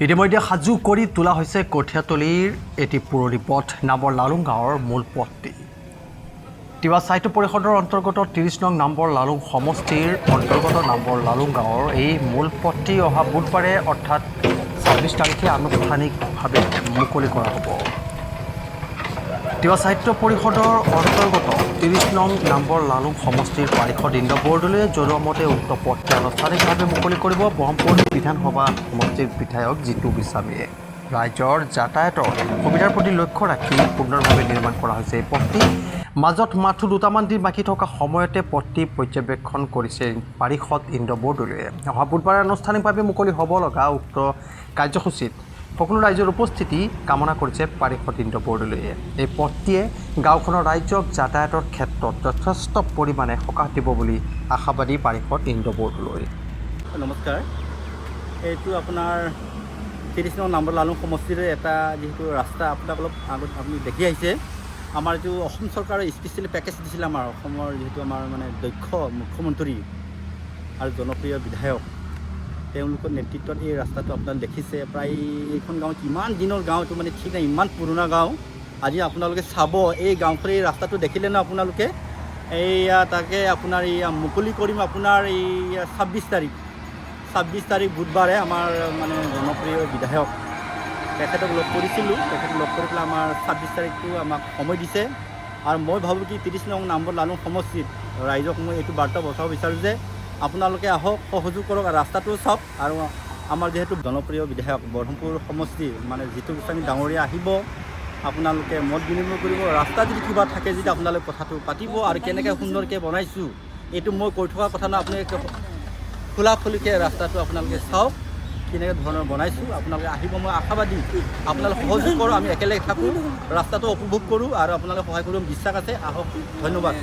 ইতিমধ্যে সাজু কৰি তোলা হৈছে কঠীয়াতলীৰ এটি পুৰণি পথ নামৰ লালুং গাঁৱৰ মূল পথটি। তিৱা সাহিত্য পৰিষদৰ অন্তৰ্গত ৩০ নং নামৰ লালুং সমষ্টিৰ অন্তৰ্গত নামৰ লালুং গাঁৱৰ এই মূল পথটি অহা বুধবাৰে অৰ্থাৎ ২৬ তাৰিখে আনুষ্ঠানিকভাৱে মুকলি কৰা হ'ব। তিৱা সাহিত্য পৰিষদৰ অন্তৰ্গত ৩০ নং নামৰ লালুং সমষ্টিৰ পাৰিষদ ইন্দ্ৰ বৰদলৈয়ে জনোৱা মতে উক্ত পথটি আনুষ্ঠানিকভাৱে মুকলি কৰিব ব্ৰহ্মপুৰ বিধানসভা সমষ্টিৰ বিধায়ক জিতু গোস্বামীয়ে। ৰাইজৰ যাতায়াতৰ সুবিধাৰ প্ৰতি লক্ষ্য ৰাখি সুন্দৰভাৱে নিৰ্মাণ কৰা হৈছে এই পথটি। মাজত মাথো দুটামান দিন বাকী থকা সময়তে পথটি পৰ্যবেক্ষণ কৰিছে পাৰিষদ ইন্দ্ৰ বৰদলৈয়ে। অহা বুধবাৰে আনুষ্ঠানিকভাৱে মুকলি হ'ব লগা উক্ত কাৰ্যসূচীত সকলো ৰাইজৰ উপস্থিতি কামনা কৰিছে পাৰিষদ ইন্দ্ৰ বৰদলৈয়ে। এই পথটিয়ে গাঁওখনৰ ৰাইজক যাতায়াতৰ ক্ষেত্ৰত যথেষ্ট পৰিমাণে সকাহ দিব বুলি আশাবাদী পাৰিষদ ইন্দ্ৰ বৰদলৈ। নমস্কাৰ, এইটো আপোনাৰ ৩০ নং নামৰ লালুং সমষ্টিৰ এটা যিহেতু ৰাস্তা আপোনাক অলপ আগত আপুনি দেখি আহিছে। আমাৰ যিটো অসম চৰকাৰে স্পেচিয়েলি পেকেজ দিছিলে আমাৰ অসমৰ যিহেতু আমাৰ মানে দক্ষ মুখ্যমন্ত্ৰী আৰু জনপ্ৰিয় বিধায়ক, তেওঁলোকৰ নেতৃত্বত এই ৰাস্তাটো আপোনালোকে দেখিছে। প্ৰায় এইখন গাঁও কিমান দিনৰ গাঁও এইটো মানে ঠিক নাই, ইমান পুৰণা গাঁও। আজি আপোনালোকে চাব এই গাঁওখনৰ এই ৰাস্তাটো দেখিলে ন আপোনালোকে, এইয়া তাকে আপোনাৰ এইয়া মুকলি কৰিম আপোনাৰ এই ২৬ তাৰিখ বুধবাৰে আমাৰ মানে জনপ্ৰিয় বিধায়ক তেখেতক লগ কৰিছিলোঁ। তেখেতক লগ কৰি পেলাই আমাৰ ২৬ তাৰিখটো আমাক সময় দিছে। আৰু মই ভাবোঁ কি ৩০ নং নামৰ লালুং সমষ্টিত ৰাইজক মই এইটো বাৰ্তা পঠাব বিচাৰোঁ যে আপোনালোকে আহক, সহযোগ কৰক, ৰাস্তাটো চাওক। আৰু আমাৰ যিহেতু জনপ্ৰিয় বিধায়ক ব্ৰহ্মপুৰ সমষ্টি মানে জিতু গোস্বামী ডাঙৰীয়া আহিব, আপোনালোকে মত বিনিময় কৰিব। ৰাস্তা যদি কিবা থাকে যদি আপোনালোকে কথাটো পাতিব আৰু কেনেকৈ সুন্দৰকৈ বনাইছোঁ এইটো মই কৈ থকা কথা নহয়, আপোনালোকে খোলাখুলিকৈ ৰাস্তাটো আপোনালোকে চাওক কেনেকৈ ধৰণৰ বনাইছোঁ। আপোনালোকে আহিব, মই আশাবাদী। আপোনালোকে সহযোগ কৰোঁ, আমি একেলগে থাকোঁ, ৰাস্তাটো উপভোগ কৰোঁ আৰু আপোনালোকে সহায় কৰিব বিশ্বাস আছে। আহক, ধন্যবাদ।